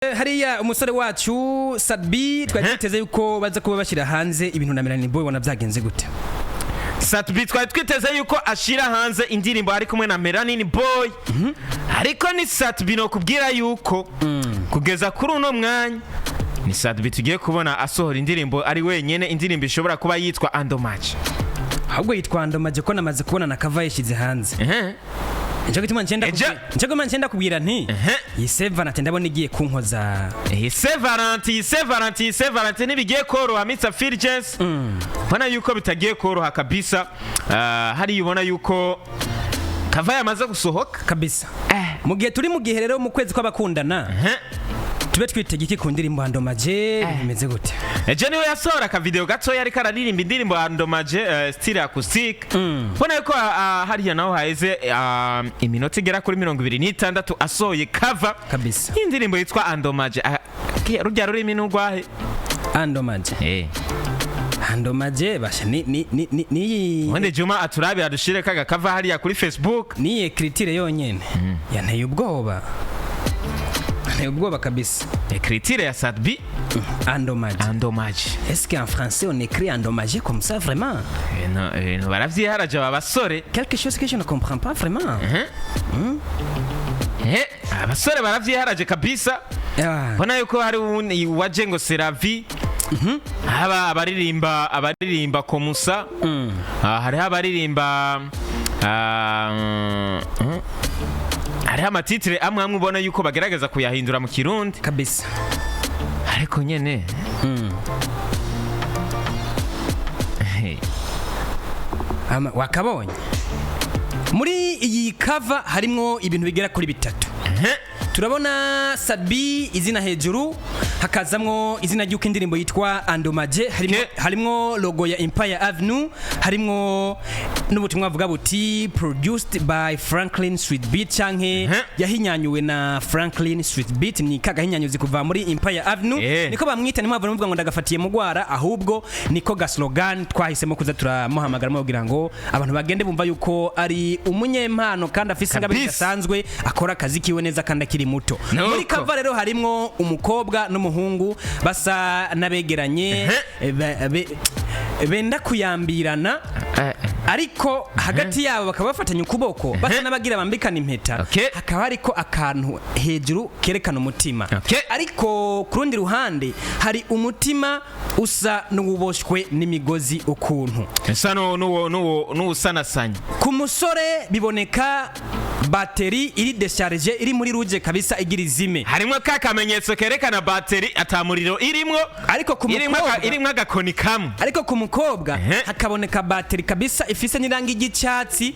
hariya umusore wacu Sadbi twari twiteze yuko baza kuba bashyira hanze ibintu na Melanie Boy wana byagenze gute? Sadbi twari twiteze yuko ashira hanze indirimbo ari kumwe na Melanie Boy ariko ni Sadbi no kubwira yuko kugeza kuri uno mwanya ni Sadbi tugiye kubona asohora indirimbo ari wenyene, indirimbo ishobora kuba yitwa Andomaje. Ahubwo yitwa Andomaje ko namaze kubona na cover yashize hanze. Nje gituma nchenda kubwira nti Yiseva natendabona igiye kunkoza. Yiseva nibigiye koroha Mr Philgens. Bana yuko bitagiye koroha kabisa. Hari yubona yuko cover yamaze gusohoka kabisa. Mu gihe turi mu gihe rero mu kwezi kw'abakundana. Tube twitege iki ku ndirimbo Andomaje bimeze gute? Eje niwe yasohora ka video gato yari kararirimba indirimbo Andomaje style acoustic. Bona yuko hariya naho haize iminota igera kuri 26 asohoye cover kabisa. Indirimbo yitwa Andomaje. Rujya rurimi n'ugwahe? Andomaje. Andomaje basha ni Wende Juma aturabi adushire kaga cover hariya kuri Facebook. Ni ekritire yonyene. Yanteye ubwoba. Ubwoba kabisa. Écriture ya Sadbi Andomaje. Est-ce qu'en français on écrit Andomaje comme ça vraiment? Non, baravyiharaje abasore. Quelque chose que je ne comprends pas vraiment. Abasore baravyiharaje kabisa. Bona yuko hari waje ngo Seravi. Abaririmba komusa. Hari abaririmba hari amatitire amwe ubona yuko bagerageza kuyahindura mu Kirundi kabisa. Ariko nyene wakabonye muri iyi cover harimo ibintu bigera kuri bitatu. Turabona Sadbi izina hejuru, hakazamwo izina ry'uko indirimbo yitwa Andomaje, harimo logo ya Empire Avenue, harimo n'ubutumwa buvuga buti produced by Franklin Sweetbeat canke yahinyanyuwe na Franklin Sweetbeat. Ni kagahinyanyuzi kuva muri Empire Avenue. Niko bamwita, nimwe bavuga ngo ndagafatiye mu gwara, ahubwo niko ga slogan twahisemo kuza turamuhamagara kugira ngo abantu bagende bumva yuko ari umunyempano kandi afise ingabire idasanzwe, akora akazi kiwe neza kandi akiri muto. Muri cover rero harimo umukobwa n'umuhungu basa nabegeranye benda kuyambirana ariko hagati yabo bakaba bafatanya ukuboko basa nabagira bambikana impeta. Hakaba hariko akantu hejuru kerekana umutima. Ariko kurundi ruhande hari umutima usa n'ububoshwe n'imigozi ukuntu esa n'usanasanya. Ku musore biboneka bateri iri decharge iri muri ruje kabisa igira izime. Harimo ka kamenyetso kerekana bateri atamuriro irimwo, ariko ku mukobwa irimwo agakoni kamwe. Ariko ku mukobwa hakaboneka bateri kabisa ifise n'irangi ry'icyatsi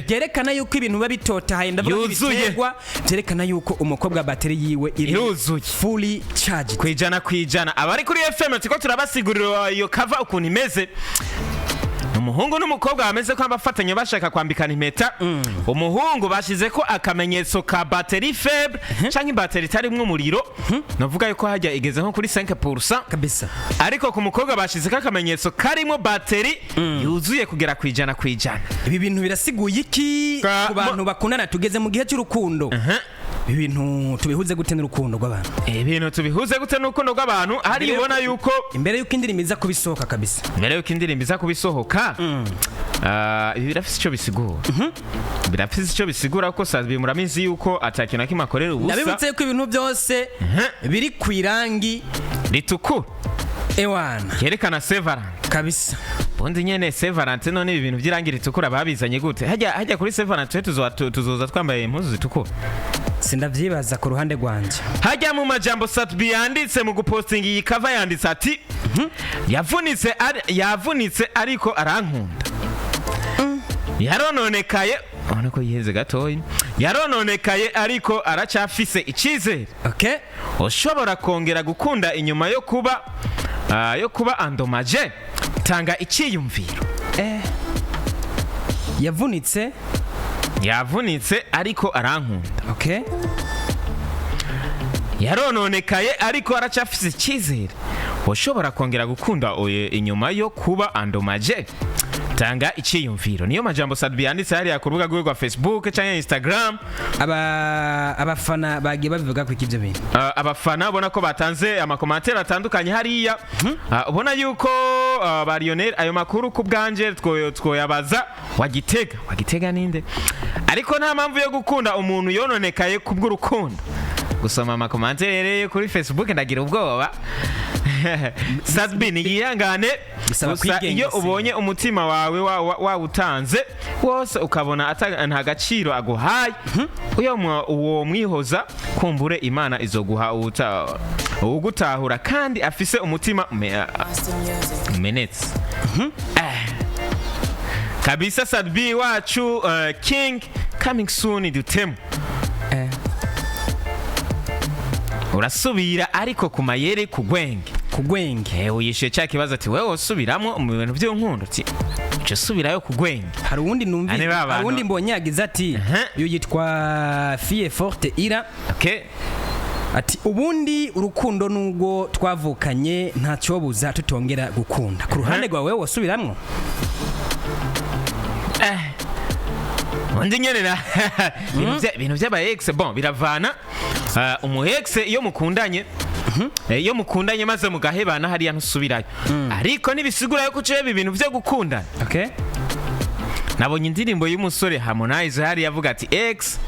gerekana yuko ibintu biba bitotahaye, ndavuga ibiterwa byerekana yuko umukobwa bateri yiwe iri fully charged kwijana. Abari kuri FM tiko turabasigurira iyo cover ukuntu imeze. Umuhungu n'umukobwa bameze ko abafatanye bashaka kwambikana impeta. Umuhungu bashize ko akamenyetso ka batterie faible canke batterie tarimwe umuriro, navuga yuko hajya igeze nko kuri 5% kabisa. Ariko ku mukobwa bashize ko akamenyetso karimo batterie yuzuye kugera kwijana. Ibi bintu birasiguye iki ku bantu bakundana tugeze mu gihe cy'urukundo? Ibintu tubihuze gute n'urukundo rw'abantu? Ibintu tubihuze gute n'urukundo rw'abantu? Hari ubona yuko imbere yuko indirimbo iza kubisohoka kabisa. Imbere yuko indirimbo iza kubisohoka birafise icyo bisigura. Birafise icyo bisigura ko Sadbi muramizi yuko atakintu nakimakorera ubusa. Nabibutse yuko ibintu byose biri ku irangi ritukura. Ewana kerekana Sevarant kabisa. Bondi nyene Sevarant none ibintu by'irangi ritukura babizanye gute? Hajya kuri Sevarant tuzoza twambaye impuzu zitukura. Sindavyibaza ku ruhande rwanje. Hajya mu majambo Sadbi yanditse mu gupostinga iyi cover yanditse ati yavunitse ariko arankunda. Yarononekaye ko yiheze gatoyi. Yarononekaye ariko aracafise icizere. Ushobora kongera gukunda inyuma yo kuba Andomaje. Tanga iciyumviro. Yavunitse ariko arankunda. Yarononekaye ariko aracafise icizere. Ushobora kongera gukunda inyuma yo kuba Andomaje. tanga iciyumviro. Niyo majambo Sadbi yanditse hariya ku rubuga rwa Facebook cyangwa Instagram. Abafana bagiye babivuga ko ikivyo bintu. Abafana ubona ko batanze amakomantere atandukanye hariya. Ubona yuko ba Lionel ayo makuru ku bwanje twoyabaza wagitega ninde. Ariko nta mpamvu yo gukunda umuntu yononekaye kubw'urukundo. Gusoma amakomantere kuri Facebook ndagira ubwoba. Sadbi ni yihangane gusa iyo ubonye umutima wawe wawutanze wose ukabona nta gaciro aguhaye uwo mwihoza kumbure Imana izoguha ugutahura kandi afise umutima umenetse. Kabisa Sadbi wacu King coming soon dutemu. Urasubira ariko ku mayere kugwenge uyishe cya kibazo ati wewe usubiramwo mu bintu by'inkundo ati cyo subirayo kugwenge. Hari undi mbonyagiza ati uyu yitwa Fille Forte Ira. Ati ubundi urukundo nubwo twavukanye nta cyobuza tutongera gukunda. Ku ruhande rwawe wewe wasubiramwo? Undi nyenera ibintu by'aba ex bon biravana. Umu ex iyo mukundanye maze mugahebana hariya ntusubirayo. Ariko nibisigura yuko cebe ibintu byo gukundana. Nabonye indirimbo y'umusore Harmonize hari yavuga ati ex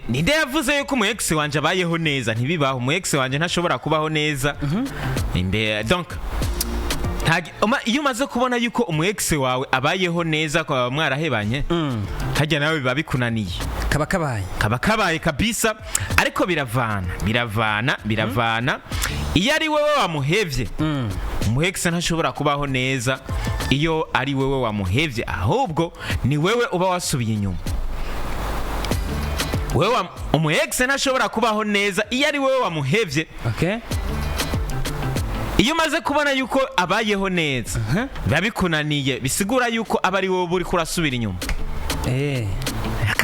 ninde yavuze yuko umu ex wanje abayeho neza. Ntibibaho, umu ex wanje ntashobora kubaho neza. Donc iyo umaze kubona yuko umu ex wawe abayeho neza kwa mwarahebanye hajya nawe biba bikunaniye kaba kabaye kabisa. Ariko biravana iyo ari wowe wamuhevye umu ex ntashobora kubaho neza iyo ari wowe wamuhevye, ahubwo ni wewe uba wasubiye inyuma. Umu ex ntashobora kubaho neza iyo ari wowe wamuhevye. Iyo umaze kubona yuko abayeho neza biba bikunaniye, bisigura yuko aba ari wowe buri kurasubira inyuma.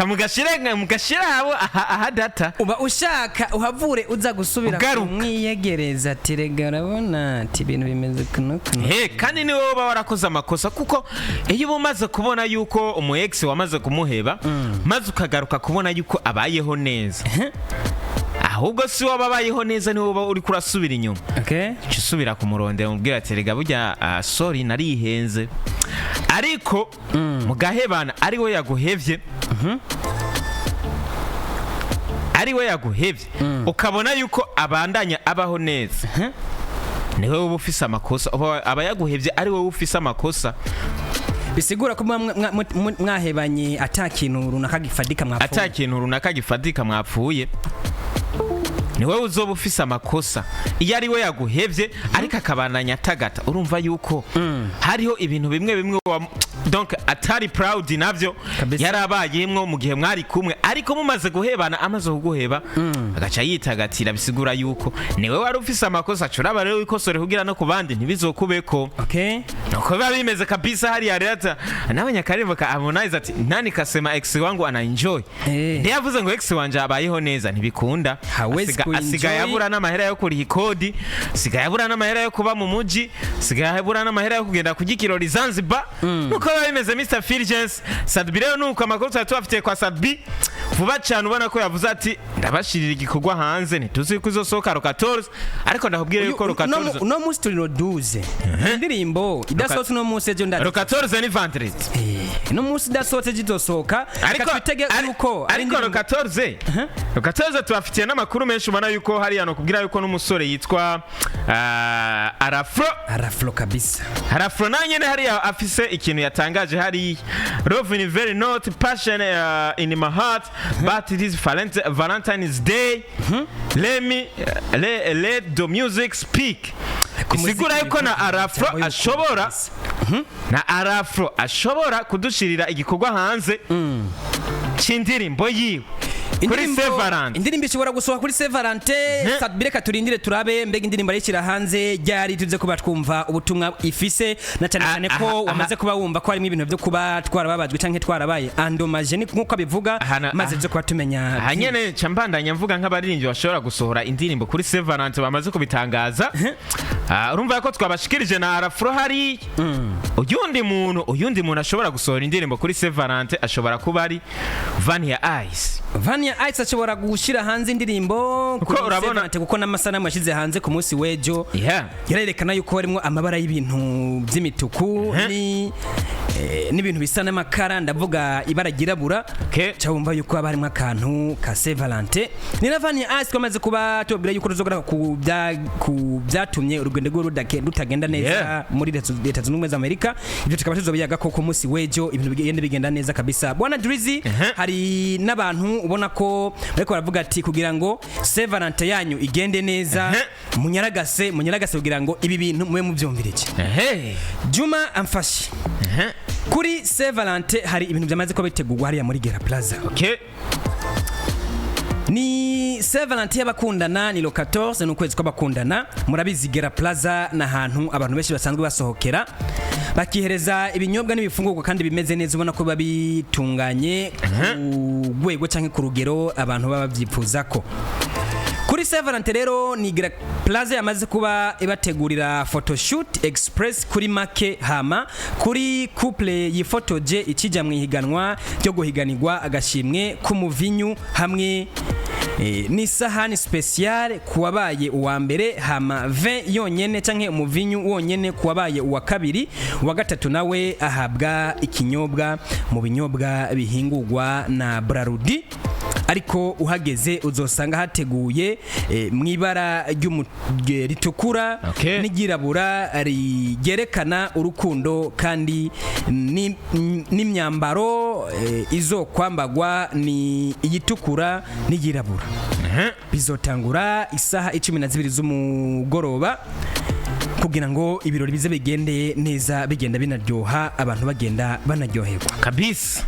Mugashira abo ahadata uba ushaka uhavure uza gusubira kumwiyegereza ati rega urabona ati ibintu bimeze kuno. Kandi ni wowe uba warakoze amakosa, kuko iyo uba umaze kubona yuko umu ex wamaze kumuheba maze ukagaruka kubona yuko abayeho neza, ahubwo si waba abayeho neza ni wowe uri kurasubira inyuma. Usubira kumurondera umubwira ati rega burya sorry narihenze. Ariko mugahebana ari we yaguhevye ukabona yuko abandanya abaho neza, ni wowe uba ufise amakosa. Aba yaguhevye ari wowe ufise amakosa. Bisigura ko mwahebanye atakintu runaka gifadika mwapfuye. Ni wowe uzoba ufise amakosa iyo ari we yaguhevye ariko akabananya tagata. Urumva yuko hariho ibintu bimwe donc atari proud navyo yarabayemwo mu gihe mwari kumwe, ariko mumaze guhebana amaze kuguheba agaca yitagatira. Bisigura yuko ni wewe wari ufise amakosa. Curaba rero ikosore kugira no kubandi ntibizokubeko. Nuko biba bimeze kabisa hariya reta. N'abanyakarimbo ka Harmonize ati nani kasema ex wangu ana enjoy. Ndiyavuze ngo ex wanje abayeho neza ntibikunda. Asigaye abura n'amahera yo kuriha ikodi, asigaye abura n'amahera yo kuba mu muji, asigaye abura n'amahera yo kugenda kugikirori Zanzibar. Nuko bimeze Mr. Fulgence. Sadbi rero nuko amakuru twafitiye kwa Sadbi vuba cyane ubona ko yavuze ati ndabashirira igikorwa hanze ntituzi ko izosohoka Rokatorze, ariko ndakubwira yuko Rokatorze no musi turi no 12 indirimbo idasohotse no musi ejo ndari Rokatorze ni vendredi no musi idasohotse gizosohoka, ariko twitege yuko ariko Rokatorze twafitiye n'amakuru menshi ubona yuko hari hano kubwira yuko n'umusore yitwa Arafro kabisa. Arafro nanye ne hari afise ikintu yatangaje hari love in very not passion in my heart but it is Valentine's Day. Let the music speak. Isigura yuko na Arafro ashobora kudushirira igikorwa hanze cy'indirimbo yiwe kuri Severant. Indirimbo ishobora gusohoka kuri Severant. Sadbi reka turindire turabe mbega indirimbo yikira hanze ryari tuze kuba twumva ubutumwa ifise, na cyane ko wamaze kuba wumva ko harimo ibintu byo kuba twarababajwe canke twarabaye andomaje nkuko abivuga, maze byo kuba tumenya hanyene cyambandanya mvuga nk'abaririmbyi bashobora gusohora indirimbo kuri Severant bamaze kubitangaza. urumva ko twabashikirije na Arafro hari uyundi muntu ashobora gusohora indirimbo kuri Saint Valentin ashobora kuba ari Vania Ice. Vania Ice ashobora gushira hanze indirimbo kuri Saint Valentin kuko n'amasanamu yashize hanze ku munsi wejo yarerekana yuko harimo amabara y'ibintu by'imituku n'ibintu bisa n'amakara, ndavuga ibara girabura cyabumva yuko aba harimo akantu ka Saint Valentin. Ni na Vania Ice twamaze kuba tubwira yuko ruzogora ku byatumye urugendo rwo rutagenda neza muri Leta Zunze Ubumwe za Amerika. Ibyo tukaba tuzobiyaga ko ku munsi wejo ibintu bigenda neza kabisa. Bwana Drizzy, hari n'abantu ubona ko bariko baravuga ati kugira ngo Saint Valentin yanyu igende neza munyaragase kugira ngo ibi bintu mube muvyumvirije. Juma amfashi kuri Saint Valentin hari ibintu byamaze ko bitegurwa hariya muri Gera Plaza. Ni Saint Valentin y'abakundana, ni le 14 n'ukwezi kw'abakundana. Murabizi Gera Plaza n'ahantu abantu benshi basanzwe basohokera bakihereza ibinyobwa n'ibifungurwa kandi bimeze neza, ubona ko babitunganye ku rwego cyangwa ku rugero abantu baba babyifuza ko. Kuri Saint Valentin rero ni Gera Plaza yamaze kuba ibategurira photoshoot express kuri make hama kuri couple yifotoje ikijya mu ihiganwa ryo guhiganirwa agashimwe k'umuvinyu hamwe ni sahani special kuwabaye uwa mbere hama 20 yonyene canke umuvinyu wonyene kuwabaye uwa kabiri, uwa gatatu nawe ahabwa ikinyobwa mu binyobwa bihingurwa na Brarudi. Ariko uhageze uzosanga hateguye mwibara ritukura n'igirabura rigerekana urukundo, kandi n'imyambaro izo kwambagwa ni iyitukura n'igirabura. Bizotangura isaha 12 z'umugoroba kugira ngo ibirori bize bigende neza, bigenda binaryoha, abantu bagenda banaryoherwa kabisa.